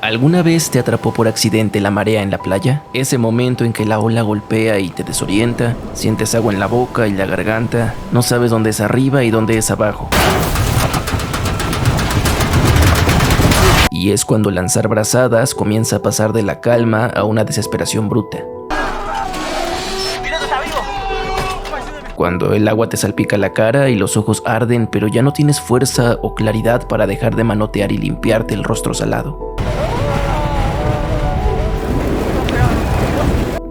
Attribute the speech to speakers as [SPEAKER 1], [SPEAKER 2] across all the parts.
[SPEAKER 1] ¿Alguna vez te atrapó por accidente la marea en la playa? Ese momento en que la ola golpea y te desorienta, sientes agua en la boca y la garganta, no sabes dónde es arriba y dónde es abajo. Y es cuando lanzar brazadas comienza a pasar de la calma a una desesperación bruta. Cuando el agua te salpica la cara y los ojos arden, pero ya no tienes fuerza o claridad para dejar de manotear y limpiarte el rostro salado.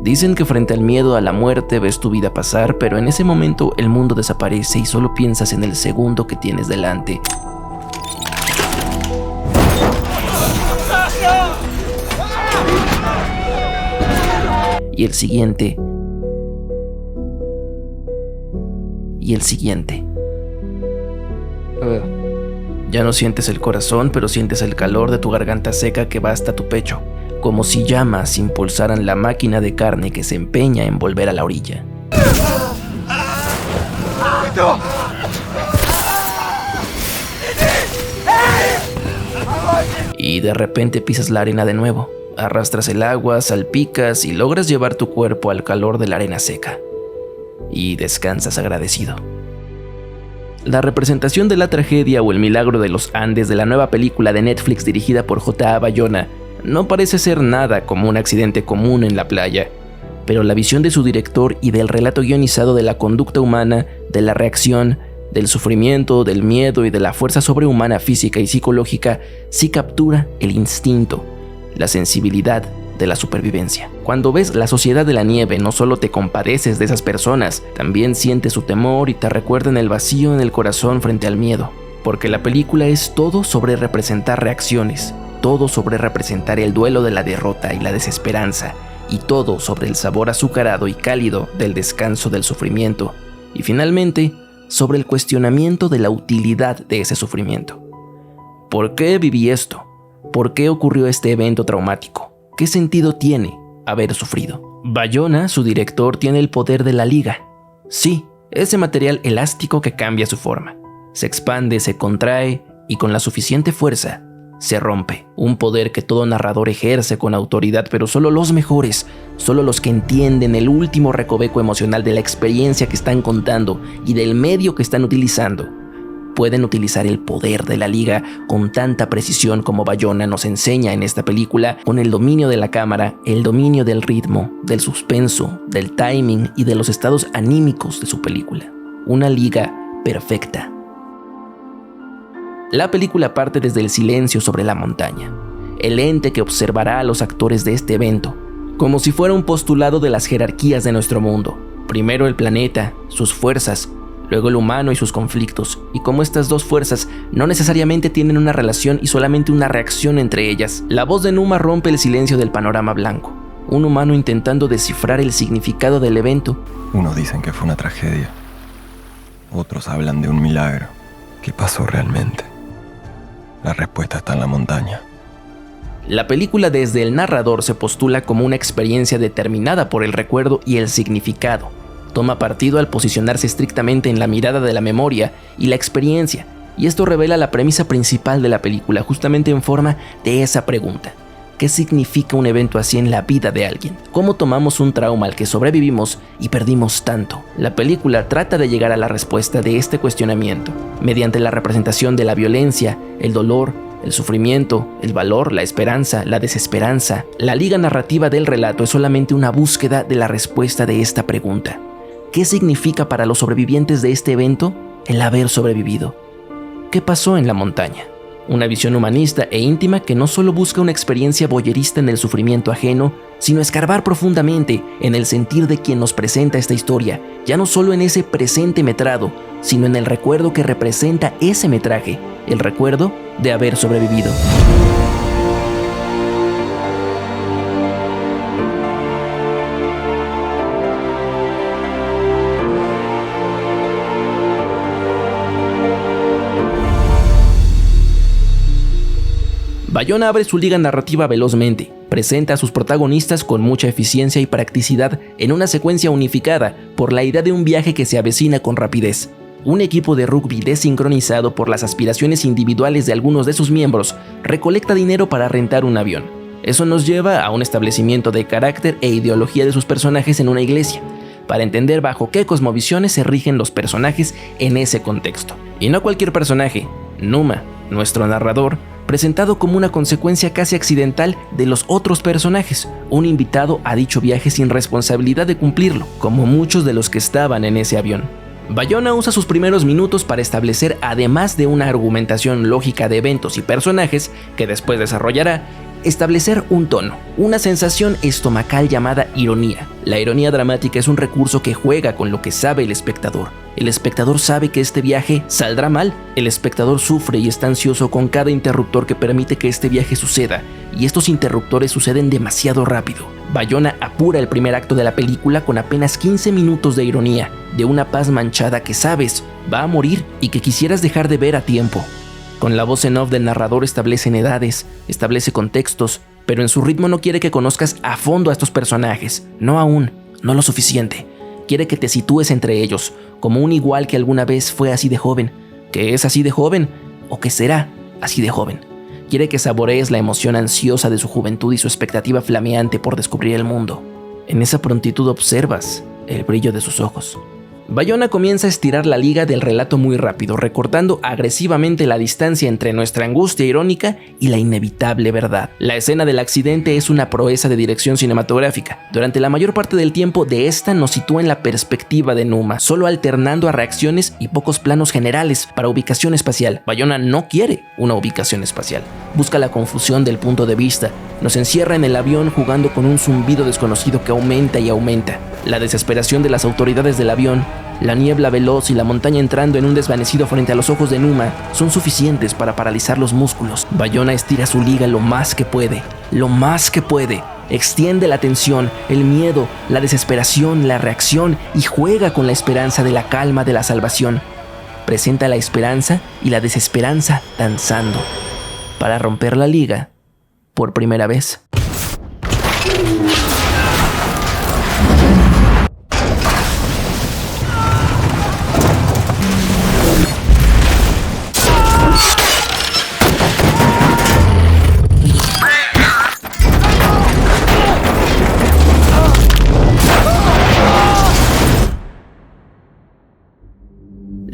[SPEAKER 1] Dicen que frente al miedo a la muerte ves tu vida pasar, pero en ese momento el mundo desaparece y solo piensas en el segundo que tienes delante. Y el siguiente. Y el siguiente. Ya no sientes el corazón, pero sientes el calor de tu garganta seca que va hasta tu pecho, como si llamas impulsaran la máquina de carne que se empeña en volver a la orilla. Y de repente pisas la arena de nuevo, arrastras el agua, salpicas y logras llevar tu cuerpo al calor de la arena seca. Y descansas agradecido. La representación de la tragedia o el milagro de los Andes de la nueva película de Netflix dirigida por J.A. Bayona no parece ser nada como un accidente común en la playa, pero la visión de su director y del relato guionizado de la conducta humana, de la reacción, del sufrimiento, del miedo y de la fuerza sobrehumana física y psicológica sí captura el instinto, la sensibilidad de la supervivencia. Cuando ves La Sociedad de la Nieve, no solo te compadeces de esas personas, también sientes su temor y te recuerdan el vacío en el corazón frente al miedo, porque la película es todo sobre representar reacciones, todo sobre representar el duelo de la derrota y la desesperanza, y todo sobre el sabor azucarado y cálido del descanso del sufrimiento, y finalmente, sobre el cuestionamiento de la utilidad de ese sufrimiento. ¿Por qué viví esto? ¿Por qué ocurrió este evento traumático? ¿Qué sentido tiene haber sufrido? Bayona, su director, tiene el poder de la liga. Sí, ese material elástico que cambia su forma. Se expande, se contrae y con la suficiente fuerza se rompe. Un poder que todo narrador ejerce con autoridad, pero solo los mejores, solo los que entienden el último recoveco emocional de la experiencia que están contando y del medio que están utilizando, pueden utilizar el poder de la liga con tanta precisión como Bayona nos enseña en esta película, con el dominio de la cámara, el dominio del ritmo, del suspenso, del timing y de los estados anímicos de su película. Una liga perfecta. La película parte desde el silencio sobre la montaña, el ente que observará a los actores de este evento, como si fuera un postulado de las jerarquías de nuestro mundo. Primero el planeta, sus fuerzas, luego el humano y sus conflictos, y cómo estas dos fuerzas no necesariamente tienen una relación y solamente una reacción entre ellas. La voz de Numa rompe el silencio del panorama blanco, un humano intentando descifrar el significado del evento.
[SPEAKER 2] Unos dicen que fue una tragedia, otros hablan de un milagro. ¿Qué pasó realmente? La respuesta está en la montaña.
[SPEAKER 1] La película desde el narrador se postula como una experiencia determinada por el recuerdo y el significado. Toma partido al posicionarse estrictamente en la mirada de la memoria y la experiencia, y esto revela la premisa principal de la película, justamente en forma de esa pregunta. ¿Qué significa un evento así en la vida de alguien? ¿Cómo tomamos un trauma al que sobrevivimos y perdimos tanto? La película trata de llegar a la respuesta de este cuestionamiento, mediante la representación de la violencia, el dolor, el sufrimiento, el valor, la esperanza, la desesperanza. La liga narrativa del relato es solamente una búsqueda de la respuesta de esta pregunta. ¿Qué significa para los sobrevivientes de este evento el haber sobrevivido? ¿Qué pasó en la montaña? Una visión humanista e íntima que no solo busca una experiencia voyerista en el sufrimiento ajeno, sino escarbar profundamente en el sentir de quien nos presenta esta historia, ya no solo en ese presente metrado, sino en el recuerdo que representa ese metraje, el recuerdo de haber sobrevivido. Bayona abre su liga narrativa velozmente, presenta a sus protagonistas con mucha eficiencia y practicidad en una secuencia unificada por la idea de un viaje que se avecina con rapidez. un equipo de rugby desincronizado por las aspiraciones individuales de algunos de sus miembros recolecta dinero para rentar un avión. Eso nos lleva a un establecimiento de carácter e ideología de sus personajes en una iglesia, para entender bajo qué cosmovisiones se rigen los personajes en ese contexto. Y no cualquier personaje, Numa, nuestro narrador, presentado como una consecuencia casi accidental de los otros personajes, un invitado a dicho viaje sin responsabilidad de cumplirlo, como muchos de los que estaban en ese avión. Bayona usa sus primeros minutos para establecer, además de una argumentación lógica de eventos y personajes que después desarrollará, establecer un tono, una sensación estomacal llamada ironía. La ironía dramática es un recurso que juega con lo que sabe el espectador. El espectador sabe que este viaje saldrá mal. El espectador sufre y está ansioso con cada interruptor que permite que este viaje suceda, y estos interruptores suceden demasiado rápido. Bayona apura el primer acto de la película con apenas 15 minutos de ironía, de una paz manchada que sabes va a morir y que quisieras dejar de ver a tiempo. Con la voz en off del narrador establecen edades, establece contextos, pero en su ritmo no quiere que conozcas a fondo a estos personajes, no aún, no lo suficiente. Quiere que te sitúes entre ellos, como un igual que alguna vez fue así de joven, que es así de joven o que será así de joven. Quiere que saborees la emoción ansiosa de su juventud y su expectativa flameante por descubrir el mundo. En esa prontitud observas el brillo de sus ojos. Bayona comienza a estirar la liga del relato muy rápido, recortando agresivamente la distancia entre nuestra angustia irónica y la inevitable verdad. La escena del accidente es una proeza de dirección cinematográfica. Durante la mayor parte del tiempo de esta nos sitúa en la perspectiva de Numa, solo alternando a reacciones y pocos planos generales para ubicación espacial. Bayona no quiere una ubicación espacial. Busca la confusión del punto de vista. Nos encierra en el avión jugando con un zumbido desconocido que aumenta y aumenta. La desesperación de las autoridades del avión, la niebla veloz y la montaña entrando en un desvanecido frente a los ojos de Numa son suficientes para paralizar los músculos. Bayona estira su liga lo más que puede, extiende la tensión, el miedo, la desesperación, la reacción y juega con la esperanza de la calma de la salvación. Presenta la esperanza y la desesperanza danzando, para romper la liga por primera vez.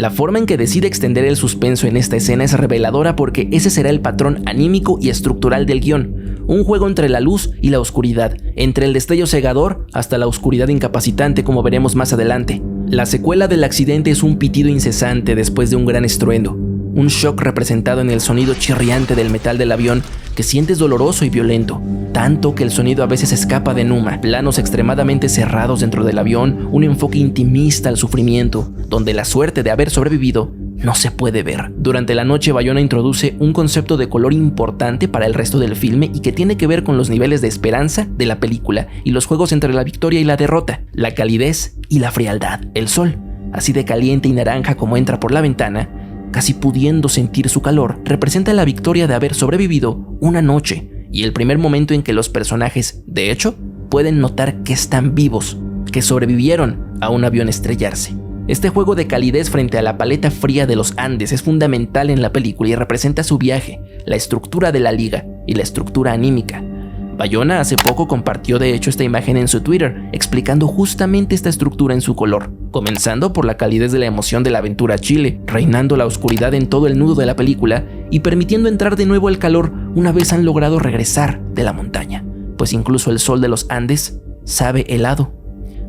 [SPEAKER 1] La forma en que decide extender el suspenso en esta escena es reveladora porque ese será el patrón anímico y estructural del guión. Un juego entre la luz y la oscuridad, entre el destello cegador hasta la oscuridad incapacitante, como veremos más adelante. La secuela del accidente es un pitido incesante después de un gran estruendo. Un shock representado en el sonido chirriante del metal del avión que sientes doloroso y violento, tanto que el sonido a veces escapa de Numa. Planos extremadamente cerrados dentro del avión, un enfoque intimista al sufrimiento, donde la suerte de haber sobrevivido no se puede ver. Durante la noche, Bayona introduce un concepto de color importante para el resto del filme y que tiene que ver con los niveles de esperanza de la película y los juegos entre la victoria y la derrota, la calidez y la frialdad. El sol, así de caliente y naranja como entra por la ventana, casi pudiendo sentir su calor, representa la victoria de haber sobrevivido una noche y el primer momento en que los personajes, de hecho, pueden notar que están vivos, que sobrevivieron a un avión estrellarse. Este juego de calidez frente a la paleta fría de los Andes es fundamental en la película y representa su viaje, la estructura de la liga y la estructura anímica. Bayona hace poco compartió de hecho esta imagen en su Twitter, explicando justamente esta estructura en su color, comenzando por la calidez de la emoción de la aventura a Chile, reinando la oscuridad en todo el nudo de la película y permitiendo entrar de nuevo el calor una vez han logrado regresar de la montaña, pues incluso el sol de los Andes sabe helado.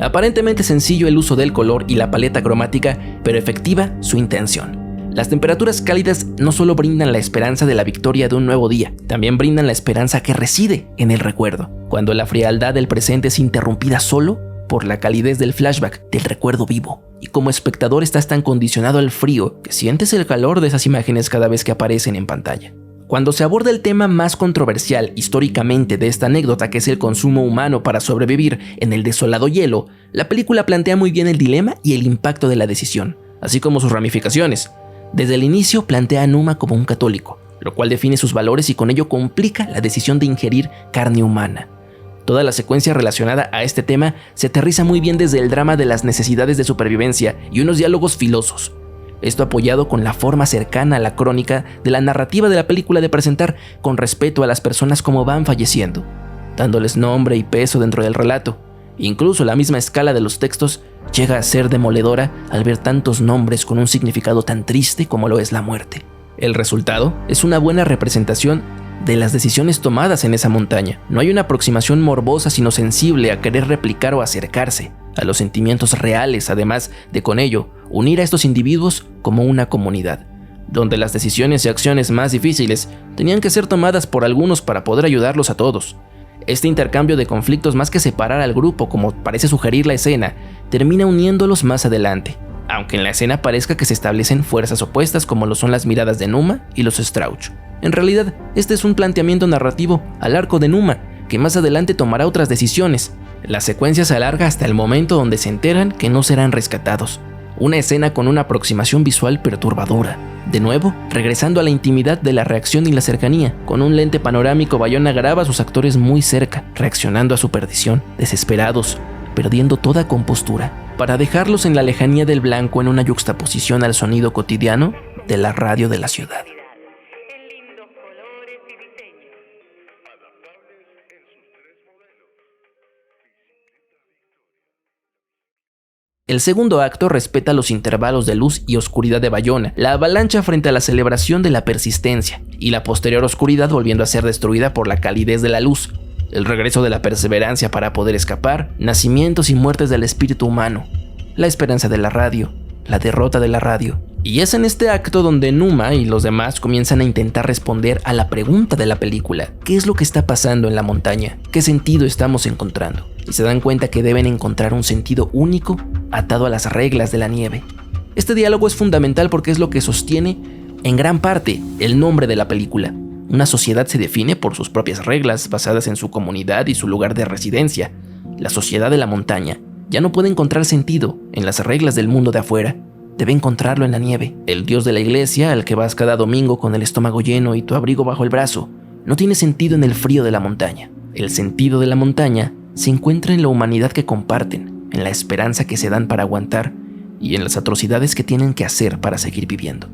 [SPEAKER 1] Aparentemente sencillo el uso del color y la paleta cromática, pero efectiva su intención. Las temperaturas cálidas no solo brindan la esperanza de la victoria de un nuevo día, también brindan la esperanza que reside en el recuerdo, cuando la frialdad del presente es interrumpida solo por la calidez del flashback, del recuerdo vivo. Y como espectador estás tan condicionado al frío que sientes el calor de esas imágenes cada vez que aparecen en pantalla. Cuando se aborda el tema más controversial históricamente de esta anécdota, que es el consumo humano para sobrevivir en el desolado hielo, la película plantea muy bien el dilema y el impacto de la decisión, así como sus ramificaciones. Desde el inicio plantea a Numa como un católico, lo cual define sus valores y con ello complica la decisión de ingerir carne humana. Toda la secuencia relacionada a este tema se aterriza muy bien desde el drama de las necesidades de supervivencia y unos diálogos filosos. Esto apoyado con la forma cercana a la crónica de la narrativa de la película de presentar con respeto a las personas como van falleciendo, dándoles nombre y peso dentro del relato. Incluso la misma escala de los textos llega a ser demoledora al ver tantos nombres con un significado tan triste como lo es la muerte. El resultado es una buena representación de las decisiones tomadas en esa montaña. No hay una aproximación morbosa sino sensible a querer replicar o acercarse a los sentimientos reales, además de con ello unir a estos individuos como una comunidad, donde las decisiones y acciones más difíciles tenían que ser tomadas por algunos para poder ayudarlos a todos. Este intercambio de conflictos, más que separar al grupo como parece sugerir la escena, termina uniéndolos más adelante, aunque en la escena parezca que se establecen fuerzas opuestas como lo son las miradas de Numa y los Strauch. En realidad, este es un planteamiento narrativo al arco de Numa, que más adelante tomará otras decisiones. La secuencia se alarga hasta el momento donde se enteran que no serán rescatados. Una escena con una aproximación visual perturbadora. De nuevo, regresando a la intimidad de la reacción y la cercanía, con un lente panorámico, Bayona graba a sus actores muy cerca, reaccionando a su perdición, desesperados, perdiendo toda compostura, para dejarlos en la lejanía del blanco en una yuxtaposición al sonido cotidiano de la radio de la ciudad. El segundo acto respeta los intervalos de luz y oscuridad de Bayona, la avalancha frente a la celebración de la persistencia, y la posterior oscuridad volviendo a ser destruida por la calidez de la luz, el regreso de la perseverancia para poder escapar, nacimientos y muertes del espíritu humano, la esperanza de la radio, la derrota de la radio. Y es en este acto donde Numa y los demás comienzan a intentar responder a la pregunta de la película: ¿qué es lo que está pasando en la montaña? ¿Qué sentido estamos encontrando? Y se dan cuenta que deben encontrar un sentido único atado a las reglas de la nieve. Este diálogo es fundamental porque es lo que sostiene en gran parte el nombre de la película. Una sociedad se define por sus propias reglas basadas en su comunidad y su lugar de residencia. La sociedad de la montaña ya no puede encontrar sentido en las reglas del mundo de afuera. Debe encontrarlo en la nieve. El dios de la iglesia, al que vas cada domingo con el estómago lleno y tu abrigo bajo el brazo, no tiene sentido en el frío de la montaña. El sentido de la montaña se encuentra en la humanidad que comparten, en la esperanza que se dan para aguantar y en las atrocidades que tienen que hacer para seguir viviendo.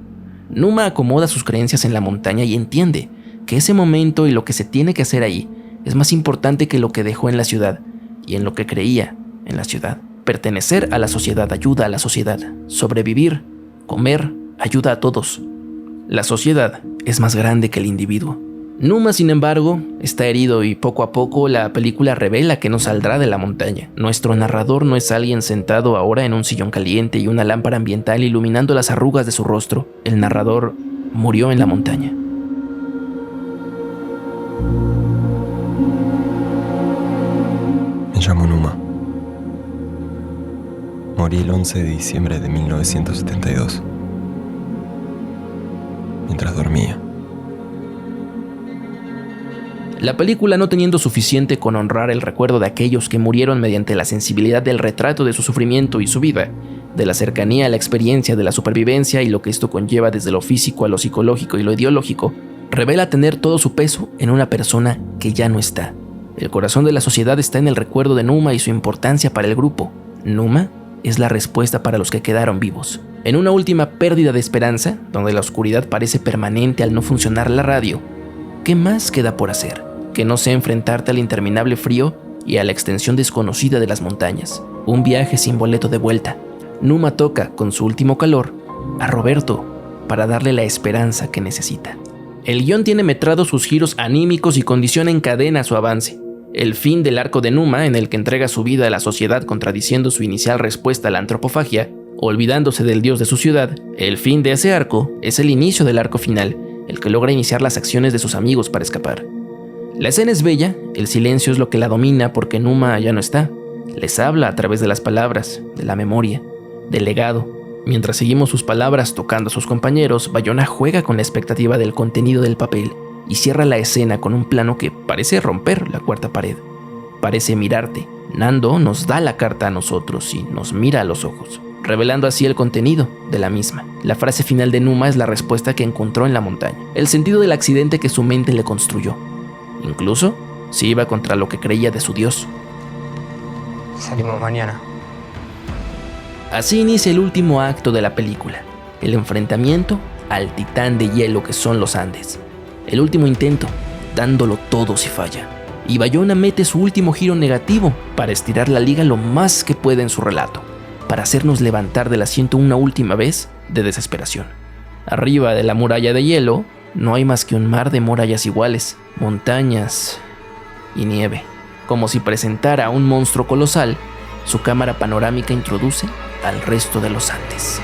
[SPEAKER 1] Numa acomoda sus creencias en la montaña y entiende que ese momento y lo que se tiene que hacer ahí es más importante que lo que dejó en la ciudad y en lo que creía en la ciudad. Pertenecer a la sociedad ayuda a la sociedad. Sobrevivir, comer, ayuda a todos. La sociedad es más grande que el individuo. Numa, sin embargo, está herido y poco a poco la película revela que no saldrá de la montaña. Nuestro narrador no es alguien sentado ahora en un sillón caliente y una lámpara ambiental iluminando las arrugas de su rostro. El narrador murió en la montaña.
[SPEAKER 2] Me llamo Numa. Morí el 11 de diciembre de 1972, mientras dormía.
[SPEAKER 1] La película, no teniendo suficiente con honrar el recuerdo de aquellos que murieron mediante la sensibilidad del retrato de su sufrimiento y su vida, de la cercanía a la experiencia de la supervivencia y lo que esto conlleva desde lo físico a lo psicológico y lo ideológico, revela tener todo su peso en una persona que ya no está. El corazón de la sociedad está en el recuerdo de Numa y su importancia para el grupo. Numa es la respuesta para los que quedaron vivos. En una última pérdida de esperanza, donde la oscuridad parece permanente al no funcionar la radio, ¿qué más queda por hacer? Que no sea enfrentarte al interminable frío y a la extensión desconocida de las montañas. Un viaje sin boleto de vuelta. Numa toca, con su último calor, a Roberto para darle la esperanza que necesita. El guión tiene metrados sus giros anímicos y condiciona en cadena su avance. El fin del arco de Numa, en el que entrega su vida a la sociedad contradiciendo su inicial respuesta a la antropofagia, olvidándose del dios de su ciudad, el fin de ese arco es el inicio del arco final, el que logra iniciar las acciones de sus amigos para escapar. La escena es bella, el silencio es lo que la domina porque Numa ya no está. Les habla a través de las palabras, de la memoria, del legado. Mientras seguimos sus palabras tocando a sus compañeros, Bayona juega con la expectativa del contenido del papel y cierra la escena con un plano que parece romper la cuarta pared. Parece mirarte. Nando nos da la carta a nosotros y nos mira a los ojos, revelando así el contenido de la misma. La frase final de Numa es la respuesta que encontró en la montaña, el sentido del accidente que su mente le construyó. Incluso si iba contra lo que creía de su dios.
[SPEAKER 3] Salimos mañana.
[SPEAKER 1] Así inicia el último acto de la película. el enfrentamiento al titán de hielo que son los Andes. El último intento, dándolo todo si falla. Y Bayona mete su último giro negativo para estirar la liga lo más que puede en su relato, para hacernos levantar del asiento una última vez de desesperación. Arriba de la muralla de hielo no hay más que un mar de murallas iguales, montañas y nieve. Como si presentara a un monstruo colosal, su cámara panorámica introduce al resto de los Andes.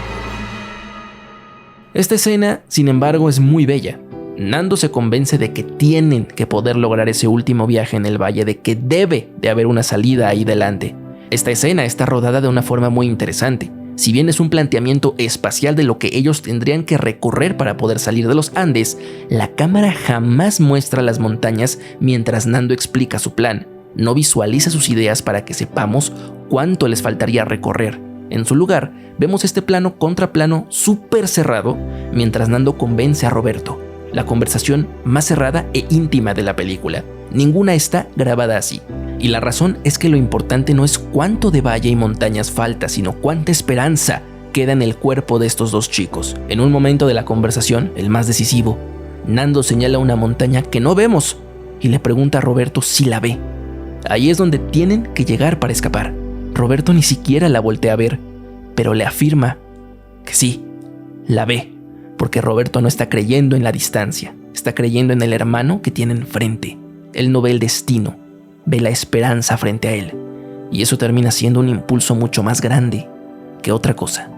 [SPEAKER 1] Esta escena, sin embargo, es muy bella. Nando se convence de que tienen que poder lograr ese último viaje en el valle, de que debe de haber una salida ahí delante. Esta escena está rodada de una forma muy interesante. Si bien es un planteamiento espacial de lo que ellos tendrían que recorrer para poder salir de los Andes, la cámara jamás muestra las montañas mientras Nando explica su plan. No visualiza sus ideas para que sepamos cuánto les faltaría recorrer. En su lugar, vemos este plano contra plano súper cerrado mientras Nando convence a Roberto. La conversación más cerrada e íntima de la película. Ninguna está grabada así. Y la razón es que lo importante no es cuánto de valle y montañas falta, sino cuánta esperanza queda en el cuerpo de estos dos chicos. En un momento de la conversación, el más decisivo, Nando señala una montaña que no vemos y le pregunta a Roberto si la ve. Ahí es donde tienen que llegar para escapar. Roberto ni siquiera la voltea a ver, pero le afirma que sí, la ve. Porque Roberto no está creyendo en la distancia, está creyendo en el hermano que tiene enfrente. Él no ve el destino, ve la esperanza frente a él. Y eso termina siendo un impulso mucho más grande que otra cosa.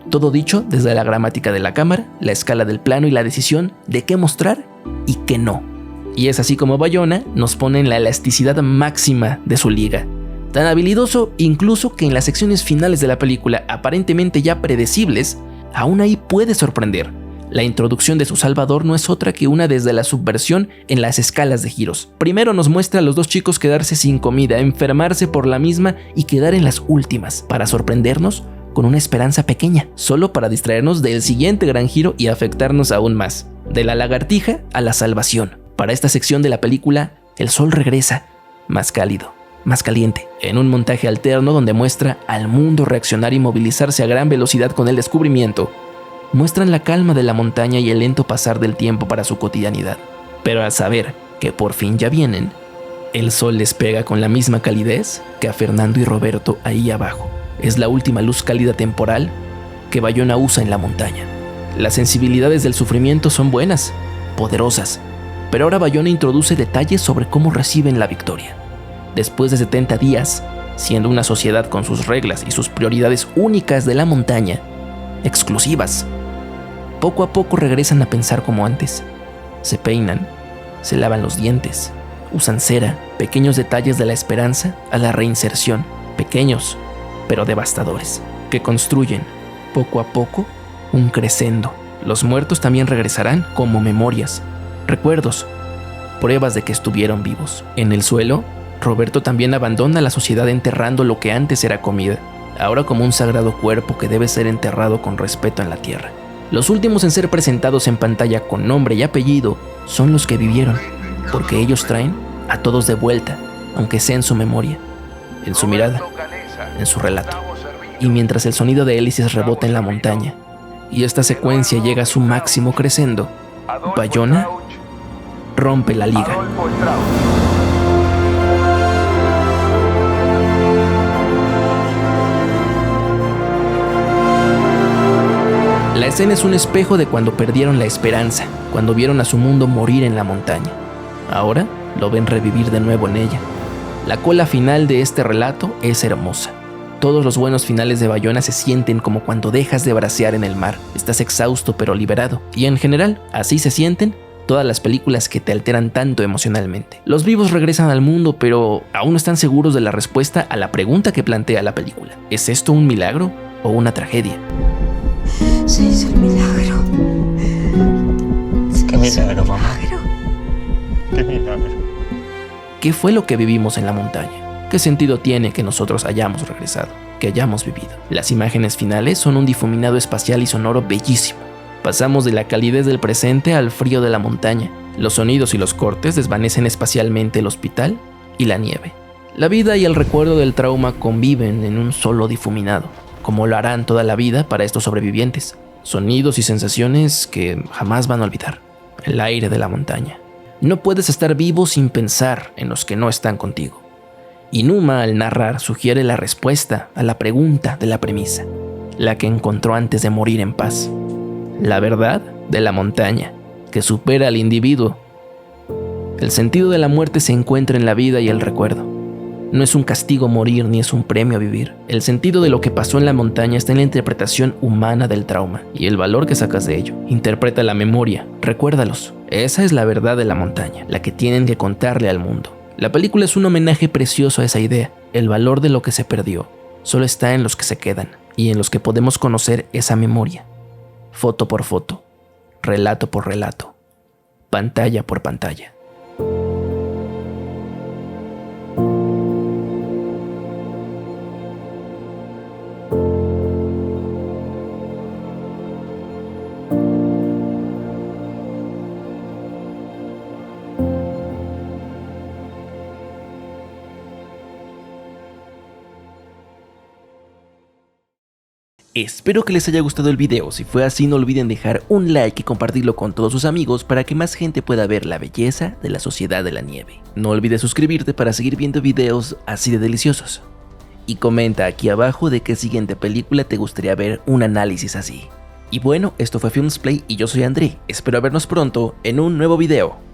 [SPEAKER 1] Todo dicho desde la gramática de la cámara, la escala del plano y la decisión de qué mostrar y qué no. Y es así como Bayona nos pone en la elasticidad máxima de su liga. Tan habilidoso incluso que en las secciones finales de la película, aparentemente ya predecibles, aún ahí puede sorprender. La introducción de su salvador no es otra que una desde la subversión en las escalas de giros. Primero nos muestra a los dos chicos quedarse sin comida, enfermarse por la misma y quedar en las últimas, para sorprendernos con una esperanza pequeña, solo para distraernos del siguiente gran giro y afectarnos aún más. De la lagartija a la salvación. Para esta sección de la película, el sol regresa, más cálido, más caliente, en un montaje alterno donde muestra al mundo reaccionar y movilizarse a gran velocidad con el descubrimiento. Muestran la calma de la montaña y el lento pasar del tiempo para su cotidianidad. Pero al saber que por fin ya vienen, el sol les pega con la misma calidez que a Fernando y Roberto ahí abajo. Es la última luz cálida temporal que Bayona usa en la montaña. Las sensibilidades del sufrimiento son buenas, poderosas, pero ahora Bayona introduce detalles sobre cómo reciben la victoria. Después de 70 días, siendo una sociedad con sus reglas y sus prioridades únicas de la montaña, exclusivas, poco a poco regresan a pensar como antes. Se peinan, se lavan los dientes, usan cera, pequeños detalles de la esperanza a la reinserción, pequeños pero devastadores, que construyen, poco a poco, un crescendo. Los muertos también regresarán como memorias, recuerdos, pruebas de que estuvieron vivos. En el suelo, Roberto también abandona la sociedad enterrando lo que antes era comida, ahora como un sagrado cuerpo que debe ser enterrado con respeto en la tierra. Los últimos en ser presentados en pantalla con nombre y apellido son los que vivieron, porque ellos traen a todos de vuelta, aunque sea en su memoria, en su mirada, en su relato. Y mientras el sonido de hélices rebota en la montaña, y esta secuencia llega a su máximo crescendo, Bayona rompe la liga. La escena es un espejo de cuando perdieron la esperanza, cuando vieron a su mundo morir en la montaña. Ahora lo ven revivir de nuevo en ella. La cola final de este relato es hermosa. Todos los buenos finales de Bayona se sienten como cuando dejas de bracear en el mar. Estás exhausto pero liberado. Y en general, así se sienten todas las películas que te alteran tanto emocionalmente. Los vivos regresan al mundo, pero aún no están seguros de la respuesta a la pregunta que plantea la película. ¿Es esto un milagro o una tragedia?
[SPEAKER 3] Se hizo el milagro.
[SPEAKER 4] ¿Qué milagro, mamá? ¿Qué milagro?
[SPEAKER 1] ¿Qué fue lo que vivimos en la montaña? ¿Qué sentido tiene que nosotros hayamos regresado, que hayamos vivido? Las imágenes finales son un difuminado espacial y sonoro bellísimo. Pasamos de la calidez del presente al frío de la montaña. Los sonidos y los cortes desvanecen espacialmente el hospital y la nieve. La vida y el recuerdo del trauma conviven en un solo difuminado, como lo harán toda la vida para estos sobrevivientes. sonidos y sensaciones que jamás van a olvidar. El aire de la montaña. No puedes estar vivo sin pensar en los que no están contigo. Inuma, al narrar, sugiere la respuesta a la pregunta de la premisa, la que encontró antes de morir en paz. La verdad de la montaña, que supera al individuo. El sentido de la muerte se encuentra en la vida y el recuerdo. No es un castigo morir ni es un premio vivir. El sentido de lo que pasó en la montaña está en la interpretación humana del trauma y el valor que sacas de ello. Interpreta la memoria, recuérdalos. Esa es la verdad de la montaña, la que tienen que contarle al mundo. La película es un homenaje precioso a esa idea. El valor de lo que se perdió solo está en los que se quedan y en los que podemos conocer esa memoria. Foto por foto, relato por relato, pantalla por pantalla. Espero que les haya gustado el video. Si fue así, no olviden dejar un like y compartirlo con todos sus amigos para que más gente pueda ver la belleza de la Sociedad de la Nieve. No olvides suscribirte para seguir viendo videos así de deliciosos. Y comenta aquí abajo de qué siguiente película te gustaría ver un análisis así. Y bueno, esto fue Filmsplay y yo soy André. Espero vernos pronto en un nuevo video.